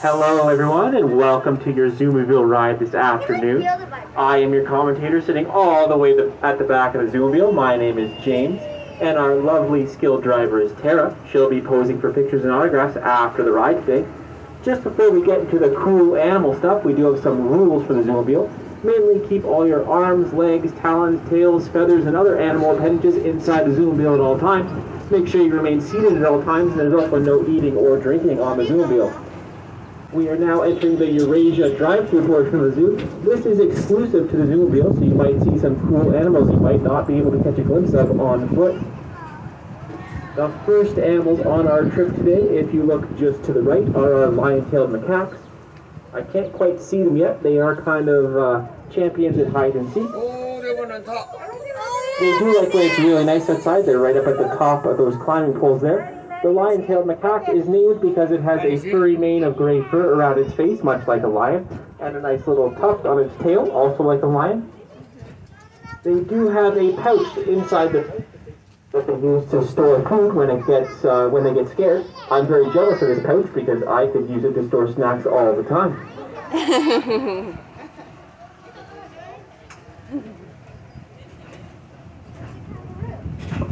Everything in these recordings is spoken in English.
Hello everyone, and welcome to your ZOOMOBILE ride this afternoon. I am your commentator sitting all the way at the back of the ZOOMOBILE. My name is James, and our lovely skilled driver is Tara. She'll be posing for pictures and autographs after the ride today. Just before we get into the cool animal stuff, we do have some rules for the ZOOMOBILE. Mainly keep all your arms, legs, talons, tails, feathers, and other animal appendages inside the ZOOMOBILE at all times. Make sure you remain seated at all times, and there's also no eating or drinking on the ZOOMOBILE. We are now entering the Eurasia drive-thru portion of the zoo. This is exclusive to the ZOOMOBILE, so you might see some cool animals you might not be able to catch a glimpse of on foot. The first animals on our trip today, if you look just to the right, are our lion-tailed macaques. I can't quite see them yet. They are kind of champions at hide and seek. They do like when it's really nice outside. They're right up at the top of those climbing poles there. The lion-tailed macaque is named because it has a furry mane of gray fur around its face, much like a lion, and a nice little tuft on its tail, also like a lion. They do have a pouch inside that they use to store food when they get scared. I'm very jealous of this pouch because I could use it to store snacks all the time.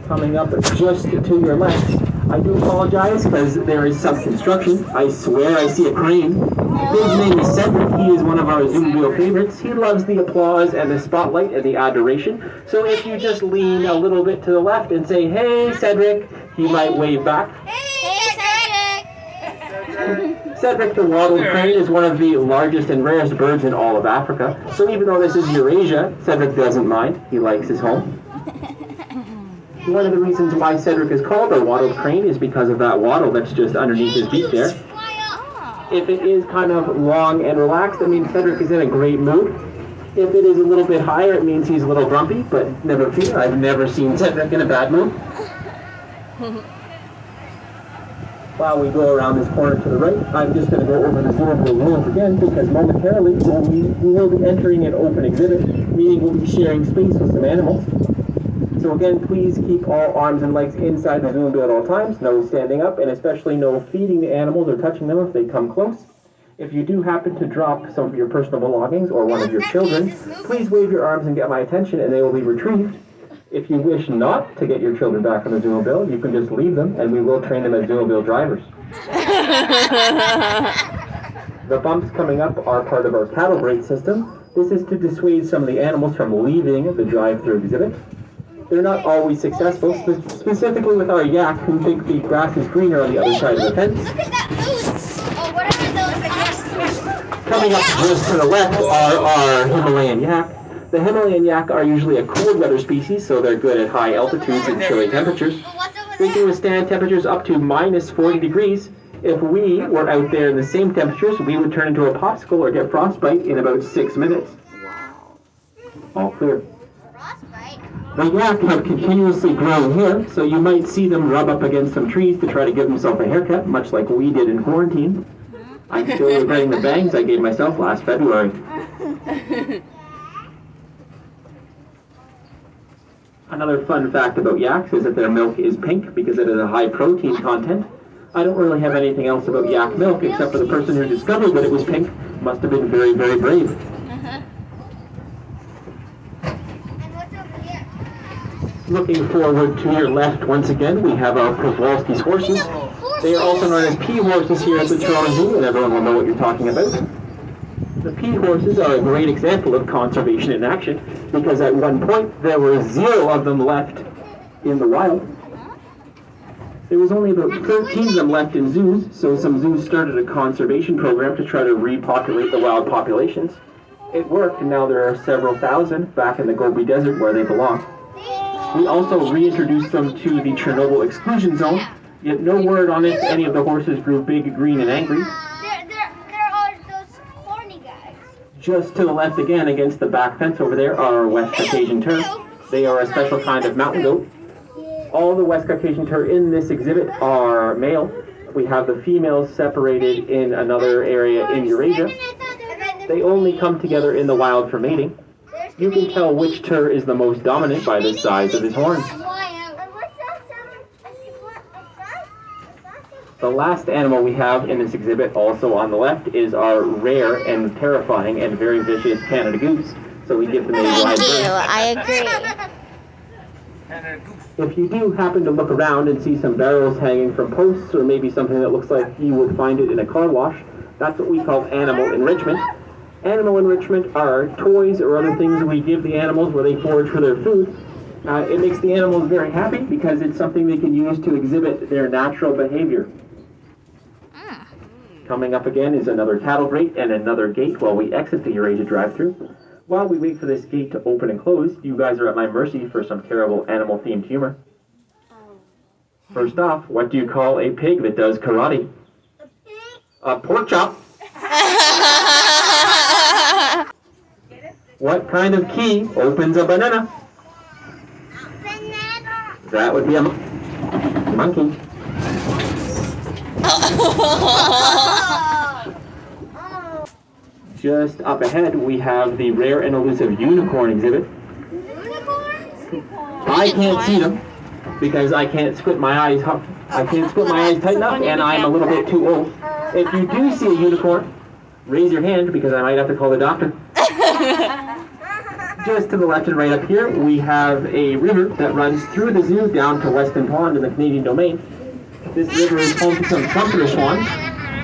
Coming up just to your left, I do apologize because there is some construction. I swear I see a crane. His name is Cedric. He is one of our ZOOMOBILE favorites. He loves the applause and the spotlight and the adoration. So if you just lean a little bit to the left and say, "Hey, Cedric," he might wave back. Hey, Cedric! Cedric the wattled crane is one of the largest and rarest birds in all of Africa. So even though this is Eurasia, Cedric doesn't mind. He likes his home. One of the reasons why Cedric is called a wattled crane is because of that wattle that's just underneath his beak there. If it is kind of long and relaxed, that means Cedric is in a great mood. If it is a little bit higher, it means he's a little grumpy, but never fear, I've never seen Cedric in a bad mood. While we go around this corner to the right, I'm just going to go over the ZOOMOBILE rules again, because momentarily we will be entering an open exhibit, meaning we'll be sharing space with some animals. So again, please keep all arms and legs inside the ZOOMOBILE at all times, no standing up, and especially no feeding the animals or touching them if they come close. If you do happen to drop some of your personal belongings or one of your children, please wave your arms and get my attention and they will be retrieved. If you wish not to get your children back on the ZOOMOBILE, you can just leave them and we will train them as ZOOMOBILE drivers. The bumps coming up are part of our cattle brake system. This is to dissuade some of the animals from leaving the drive-thru exhibit. They're not always successful, specifically with our yak, who think the grass is greener on the other side of the fence. Look at that moose! Oh, what are those? Coming up just to the left are our Himalayan yak. The Himalayan yak are usually a cold weather species, so they're good at high altitudes and chilly temperatures. They can withstand temperatures up to minus 40 degrees. If we were out there in the same temperatures, we would turn into a popsicle or get frostbite in about 6 minutes. All clear. The yak have continuously grown hair, so you might see them rub up against some trees to try to give themselves a haircut, much like we did in quarantine. I'm still regretting the bangs I gave myself last February. Another fun fact about yaks is that their milk is pink because it has a high protein content. I don't really have anything else about yak milk except for the person who discovered that it was pink must have been very, very brave. Looking forward to your left once again, we have our Kowalski's horses. They are also known as Pea Horses here at the Toronto Zoo, and everyone will know what you're talking about. The Pea Horses are a great example of conservation in action, because at one point there were 0 of them left in the wild. There was only about 13 of them left in zoos, so some zoos started a conservation program to try to repopulate the wild populations. It worked, and now there are several thousand back in the Gobi Desert where they belong. We also reintroduced them to the Chernobyl exclusion zone, yet no word on if any of the horses grew big, green, and angry. There are those horny guys. Just to the left again, against the back fence over there, are our West Caucasian Tur. They are a special kind of mountain goat. All the West Caucasian Tur in this exhibit are male. We have the females separated in another area in Eurasia. They only come together in the wild for mating. You can tell which Tur is the most dominant by the size of his horns. The last animal we have in this exhibit, also on the left, is our rare and terrifying and very vicious Canada goose. So we give them a wide berth. I agree. If you do happen to look around and see some barrels hanging from posts, or maybe something that looks like you would find it in a car wash, that's what we call animal enrichment. Animal enrichment are toys or other things we give the animals where they forage for their food. It makes the animals very happy because it's something they can use to exhibit their natural behavior. Coming up again is another cattle grate and another gate while we exit the Eurasia drive-thru. While we wait for this gate to open and close, you guys are at my mercy for some terrible animal-themed humor. First off, what do you call a pig that does karate? A pork chop. What kind of key opens a banana? That would be a monkey. Just up ahead, we have the rare and elusive unicorn exhibit. I can't see them because I can't squint my eyes. I can't squint my eyes tight enough, and I'm a little bit too old. If you do see a unicorn, raise your hand because I might have to call the doctor. Just to the left and right up here, we have a river that runs through the zoo down to Weston Pond in the Canadian domain. This river is home to some trumpeter swans.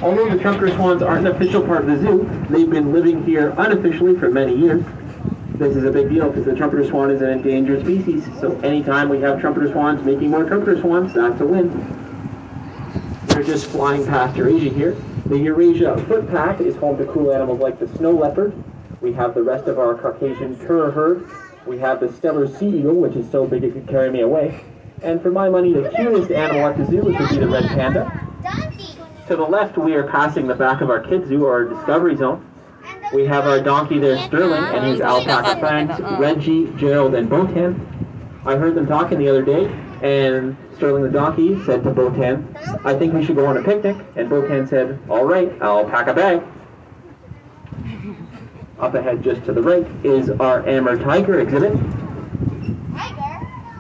Although the trumpeter swans aren't an official part of the zoo, they've been living here unofficially for many years. This is a big deal because the trumpeter swan is an endangered species, so anytime we have trumpeter swans making more trumpeter swans, that's a win. We're just flying past Eurasia here. The Eurasia footpath is home to cool animals like the snow leopard. We have the rest of our Caucasian tur herd. We have the Steller sea eagle, which is so big it could carry me away. And for my money, the cutest animal at the zoo, which would be the red panda. To the left, we are passing the back of our kids zoo, or our discovery zone. We have our donkey there, Sterling, and his alpaca friends, Reggie, Gerald, and Botan. I heard them talking the other day, and Sterling the donkey said to Botan, "I think we should go on a picnic." And Botan said, "All right, I'll pack a bag." Up ahead, just to the right, is our Amur tiger exhibit.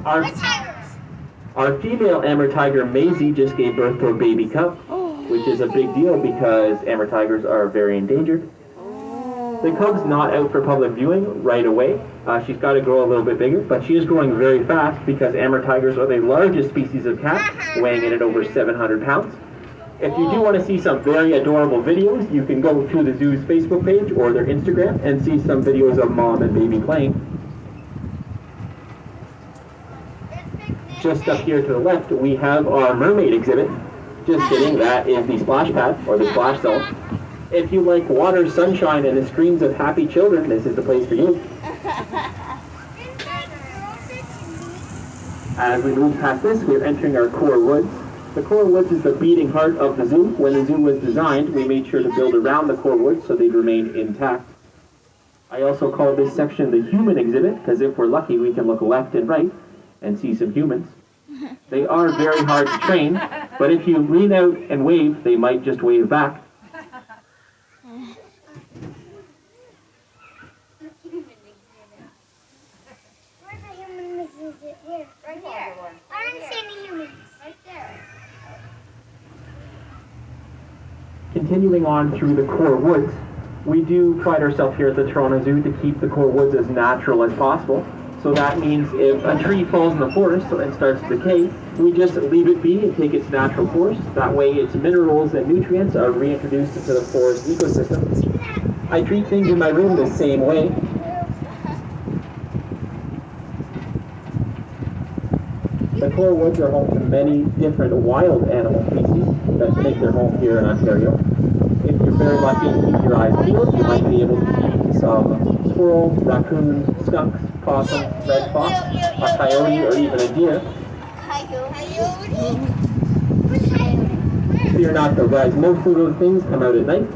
Our female Amur tiger, Maisie, just gave birth to a baby cub, which is a big deal because Amur tigers are very endangered. The cub's not out for public viewing right away. She's got to grow a little bit bigger, but she is growing very fast because Amur tigers are the largest species of cat, weighing in at over 700 pounds. If you do want to see some very adorable videos, you can go to the zoo's Facebook page or their Instagram and see some videos of mom and baby playing. Just up here to the left, we have our mermaid exhibit. Just kidding, that is the splash pad, or the splash zone. If you like water, sunshine, and the screams of happy children, this is the place for you. As we move past this, we're entering our core woods. The core woods is the beating heart of the zoo. When the zoo was designed, we made sure to build around the core woods so they'd remain intact. I also call this section the human exhibit, because if we're lucky, we can look left and right and see some humans. They are very hard to train, but if you lean out and wave, they might just wave back. Continuing on through the core woods, we do pride ourselves here at the Toronto Zoo to keep the core woods as natural as possible. So that means if a tree falls in the forest and starts to decay, we just leave it be and take its natural course. That way its minerals and nutrients are reintroduced into the forest ecosystem. I treat things in my room the same way. The core woods are home to many different wild animal species that make their home here in Ontario. If you're very lucky and keep your eyes peeled, you might be able to see some squirrels, raccoons, skunks, possum, red fox, a coyote, or even a deer. Fear not though, guys, most of those things come out at night.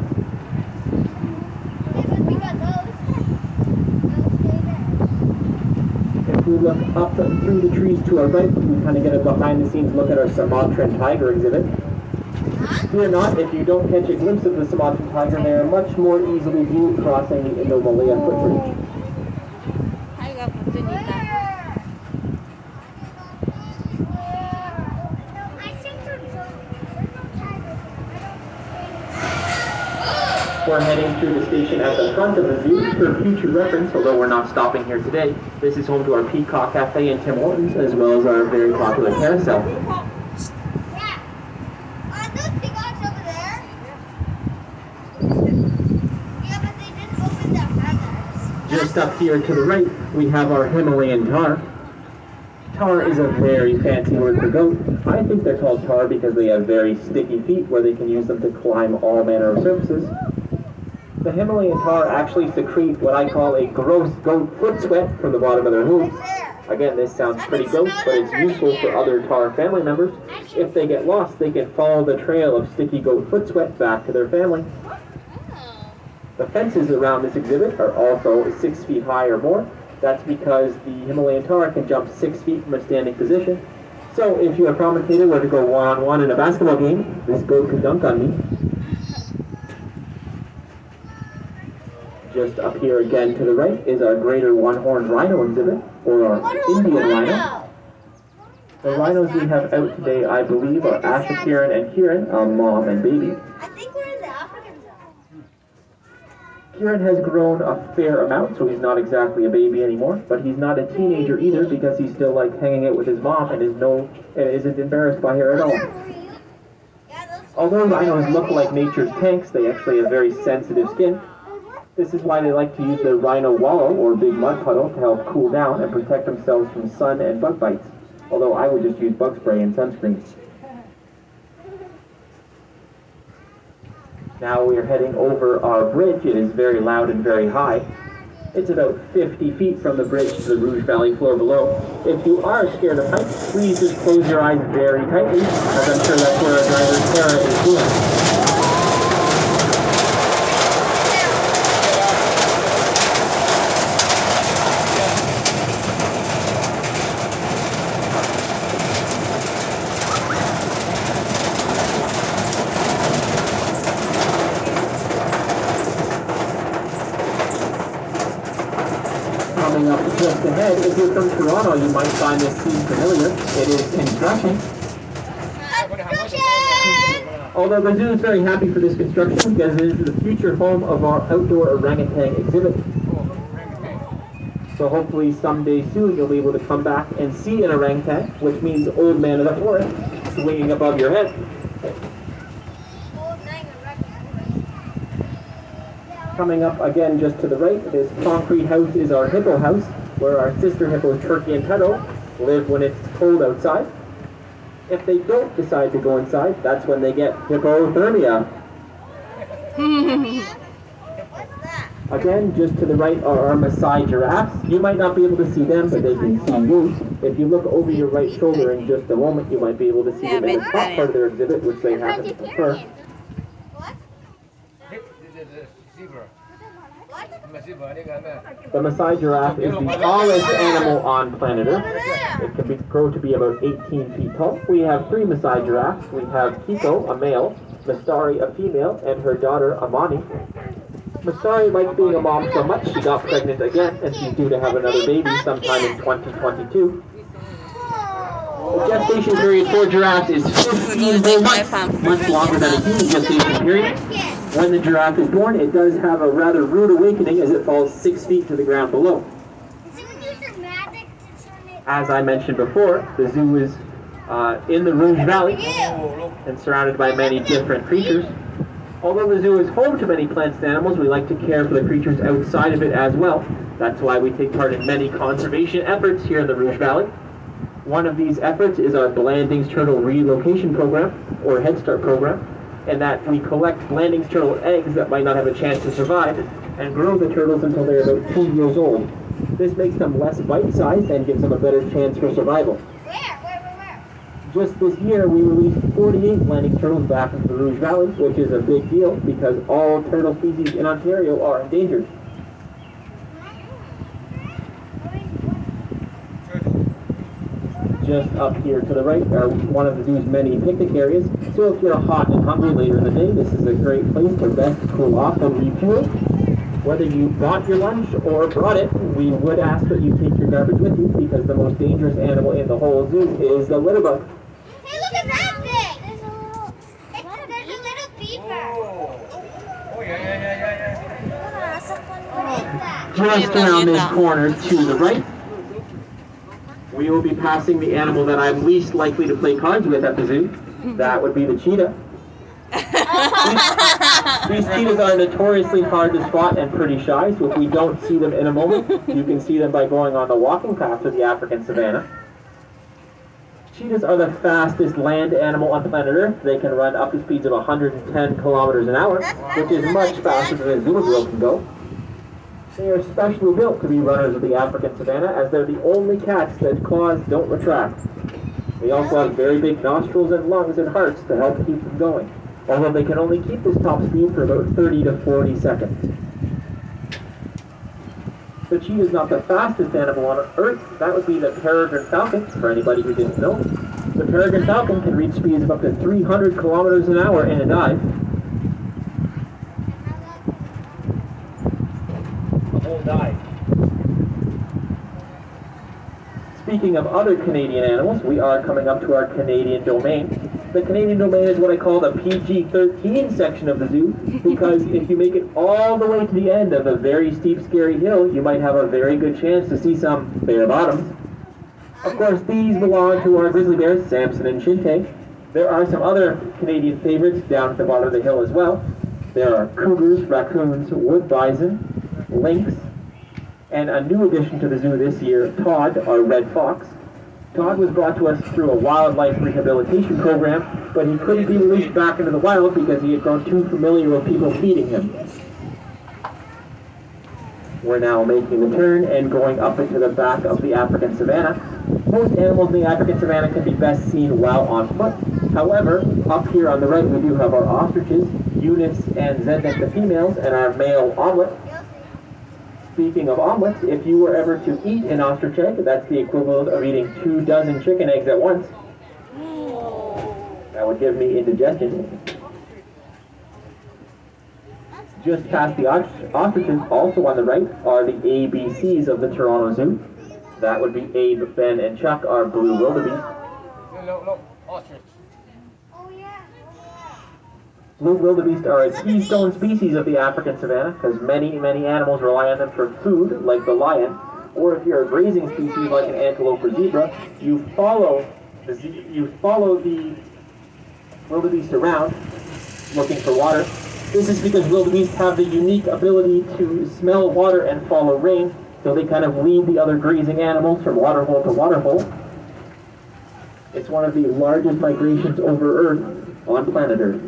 If we look up through the trees to our right, we kind of get a behind-the-scenes look at our Sumatran tiger exhibit. Fear not, if you don't catch a glimpse of the Sumatran tiger, they are much more easily viewed crossing the Indo-Malaya footbridge. We're heading through the station at the front of the zoo for future reference, although we're not stopping here today. This is home to our Peacock Cafe and Tim Hortons, as well as our very popular carousel. Yeah. Are those peacocks over there? Yeah, but they didn't open their feathers. Just up here to the right, we have our Himalayan tar. Tar is a very fancy word for goat. I think they're called tar because they have very sticky feet where they can use them to climb all manner of surfaces. The Himalayan tar actually secrete what I call a gross goat foot sweat from the bottom of their hooves. Again, this sounds pretty gross, but it's useful for other tar family members. If they get lost, they can follow the trail of sticky goat foot sweat back to their family. The fences around this exhibit are also 6 feet high or more. That's because the Himalayan tar can jump 6 feet from a standing position. So if your commentator were to go one-on-one in a basketball game, this goat could dunk on me. Just up here again to the right is our greater one-horned rhino exhibit, or our Indian rhino. The rhinos we have out today, I believe, are Asha, Kieran, and Kieran, a mom and baby. I think we're in the African zone. Kieran has grown a fair amount, so he's not exactly a baby anymore, but he's not a teenager either because he's still like hanging out with his mom and isn't embarrassed by her at all. Although rhinos look like nature's tanks, they actually have very sensitive skin. This is why they like to use the rhino wallow, or big mud puddle, to help cool down and protect themselves from sun and bug bites. Although I would just use bug spray and sunscreen. Now we are heading over our bridge. It is very loud and very high. It's about 50 feet from the bridge to the Rouge Valley floor below. If you are scared of heights, please just close your eyes very tightly, as I'm sure that's where our driver Tara is doing. Coming up just ahead, if you're from Toronto, you might find this scene familiar. It is construction. Although the zoo is very happy for this construction because it is the future home of our outdoor orangutan exhibit. So hopefully someday soon you'll be able to come back and see an orangutan, which means old man of the forest, swinging above your head. Coming up again just to the right, this concrete house is our hippo house, where our sister hippos Turkey and Pedo live when it's cold outside. If they don't decide to go inside, that's when they get hippothermia. Again, just to the right are our Maasai giraffes. You might not be able to see them, but they can see you. If you look over your right shoulder in just a moment, you might be able to see them in the top part of their exhibit, which they happen to prefer. The Maasai giraffe is the tallest animal on planet Earth. It can grow to be about 18 feet tall. We have 3 Maasai giraffes. We have Kiko, a male, Mastari, a female, and her daughter, Amani. Mastari likes being a mom so much she got pregnant again, and she's due to have another baby sometime in 2022. The gestation period for giraffes is 15 whole months, much longer than a human gestation period. When the giraffe is born, it does have a rather rude awakening as it falls 6 feet to the ground below. As I mentioned before, the zoo is in the Rouge Valley and surrounded by many different creatures. Although the zoo is home to many plants and animals, we like to care for the creatures outside of it as well. That's why we take part in many conservation efforts here in the Rouge Valley. One of these efforts is our Blandings Turtle Relocation Program, or Head Start program, and that we collect Blandings turtle eggs that might not have a chance to survive and grow the turtles until they're about 2 years old. This makes them less bite-sized and gives them a better chance for survival. Where? Just this year, we released 48 Blandings turtles back into the Rouge Valley, which is a big deal because all turtle species in Ontario are endangered. Just up here to the right are one of the zoo's many picnic areas. So if you're hot and hungry later in the day, this is a great place to rest, cool off, and refuel. Whether you bought your lunch or brought it, we would ask that you take your garbage with you because the most dangerous animal in the whole zoo is the litter bug. Hey, look at that thing! There's a little beaver. Oh, yeah. just around this corner to the right, we will be passing the animal that I'm least likely to play cards with at the zoo. That would be the cheetah. These cheetahs are notoriously hard to spot and pretty shy, so if we don't see them in a moment, you can see them by going on the walking path of the African savanna. Cheetahs are the fastest land animal on planet Earth. They can run up to speeds of 110 kilometers an hour, which is much faster than a zoomobile can go. They are specially built to be runners of the African savanna, as they're the only cats that claws don't retract. They also have very big nostrils and lungs and hearts to help keep them going, although they can only keep this top speed for about 30 to 40 seconds. The cheetah is not the fastest animal on Earth. That would be the peregrine falcon, for anybody who didn't know. The peregrine falcon can reach speeds of up to 300 kilometers an hour in a dive. A whole dive. Speaking of other Canadian animals, we are coming up to our Canadian domain. The Canadian domain is what I call the PG-13 section of the zoo, because if you make it all the way to the end of a very steep, scary hill, you might have a very good chance to see some bare bottoms. Of course, these belong to our grizzly bears, Samson and Shinte. There are some other Canadian favorites down at the bottom of the hill as well. There are cougars, raccoons, wood bison, lynx, and a new addition to the zoo this year, Todd, our red fox. Todd was brought to us through a wildlife rehabilitation program, but he couldn't be released back into the wild because he had grown too familiar with people feeding him. We're now making the turn and going up into the back of the African savanna. Most animals in the African savanna can be best seen while on foot. However, up here on the right we do have our ostriches, Eunice and Zednik the females, and our male omelet. Speaking of omelets, if you were ever to eat an ostrich egg, that's the equivalent of eating 2 dozen chicken eggs at once. That would give me indigestion. Just past the ostriches, also on the right, are the ABCs of the Toronto Zoo. That would be Abe, Ben, and Chuck, our blue wildebeest. Look, ostrich. Blue wildebeest are a keystone species of the African savanna, because many animals rely on them for food, like the lion. Or if you're a grazing species like an antelope or zebra, you follow the wildebeest around, looking for water. This is because wildebeest have the unique ability to smell water and follow rain, so they kind of lead the other grazing animals from waterhole to waterhole. It's one of the largest migrations over Earth on planet Earth.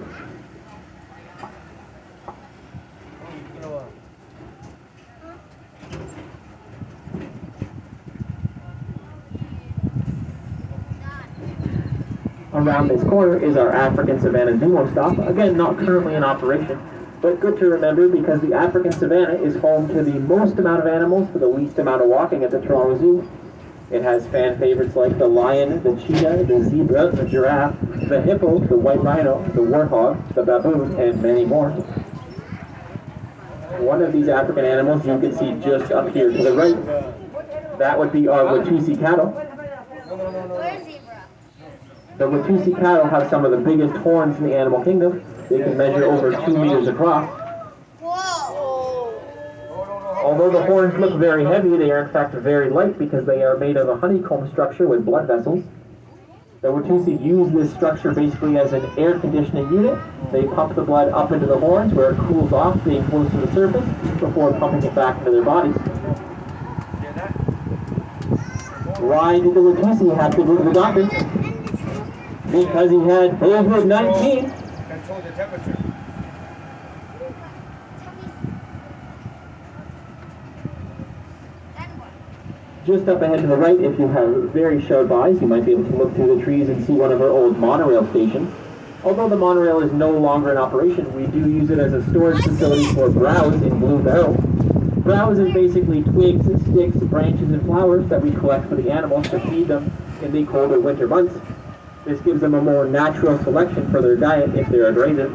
Around this corner is our African Savanna Zumo stop, again not currently in operation, but good to remember because the African Savanna is home to the most amount of animals for the least amount of walking at the Toronto Zoo. It has fan favorites like the lion, the cheetah, the zebra, the giraffe, the hippo, the white rhino, the warthog, the baboon, and many more. One of these African animals you can see just up here to the right. That would be our Watusi cattle. The Watusi cattle have some of the biggest horns in the animal kingdom. They can measure over 2 meters across. Although the horns look very heavy, they are in fact very light because they are made of a honeycomb structure with blood vessels. The Watusi use this structure basically as an air conditioning unit. They pump the blood up into the horns where it cools off, being close to the surface, before pumping it back into their bodies. Why did the Watusi have to go to the doctor? Because he had COVID-19. Control the temperature. Just up ahead to the right, if you have very sharp eyes, you might be able to look through the trees and see one of our old monorail stations. Although the monorail is no longer in operation, we do use it as a storage facility for browse in Blue Barrel. Browse is basically twigs, sticks, branches, and flowers that we collect for the animals to feed them in the colder winter months. This gives them a more natural selection for their diet if they're abrasive.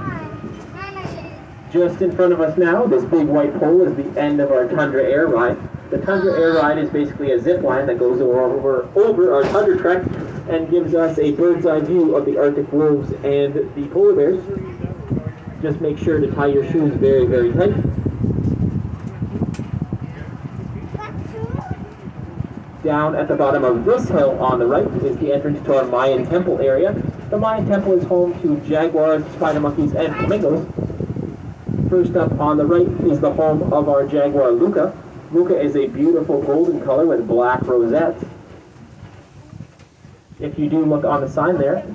Just in front of us now, this big white pole is the end of our Tundra Air Ride. The Tundra Air Ride is basically a zip line that goes over our Tundra trek and gives us a bird's eye view of the Arctic wolves and the polar bears. Just make sure to tie your shoes very, very tight. Down at the bottom of this hill on the right is the entrance to our Mayan Temple area. The Mayan Temple is home to jaguars, spider monkeys, and flamingos. First up on the right is the home of our jaguar Luca. Luca is a beautiful golden color with black rosettes. If you do look on the sign there,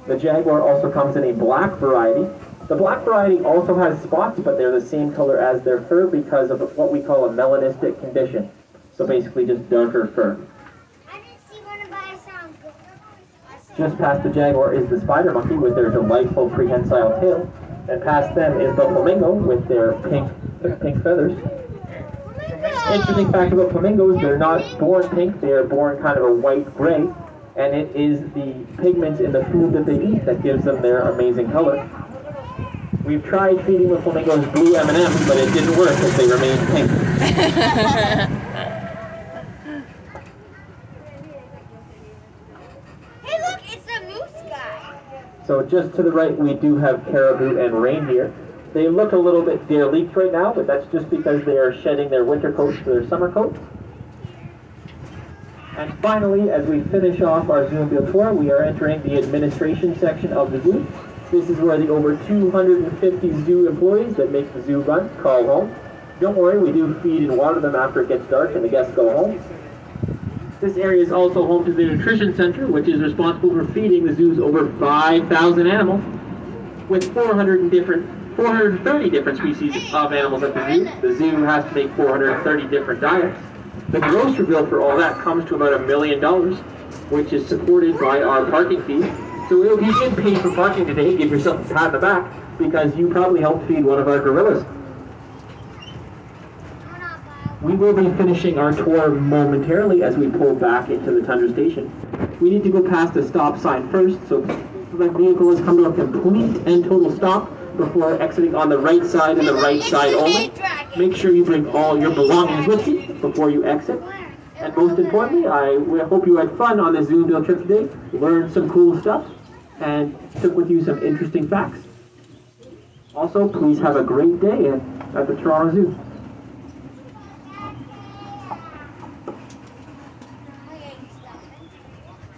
the jaguar also comes in a black variety. The black variety also has spots, but they're the same color as their fur because of what we call a melanistic condition. So basically just darker fur. I didn't see one of my sounds. Just past the jaguar is the spider monkey with their delightful prehensile tail. And past them is the flamingo with their pink feathers. Interesting fact about flamingos, they're not born pink, they are born kind of a white-gray. And it is the pigments in the food that they eat that gives them their amazing color. We've tried feeding the flamingos blue M&Ms, but it didn't work as they remained pink. Hey, look, it's a moose guy. So just to the right, we do have caribou and reindeer. They look a little bit derelict right now, but that's just because they are shedding their winter coats for their summer coats. And finally, as we finish off our ZooMobile tour, we are entering the administration section of the zoo. This is where the over 250 zoo employees that make the zoo run call home. Don't worry, we do feed and water them after it gets dark and the guests go home. This area is also home to the Nutrition Center, which is responsible for feeding the zoo's over 5,000 animals. With 430 different species of animals at the zoo has to make 430 different diets. The grocery bill for all that comes to about $1 million, which is supported by our parking fees. So if you did pay for parking today, give yourself a pat on the back, because you probably helped feed one of our gorillas. We will be finishing our tour momentarily as we pull back into the Tundra station. We need to go past a stop sign first, so the vehicle has come to a complete and total stop before exiting on the right side and the right side only. Make sure you bring all your belongings with you before you exit. And most importantly, I hope you had fun on this ZooMobile trip today, learned some cool stuff, and took with you some interesting facts. Also, please have a great day at the Toronto Zoo.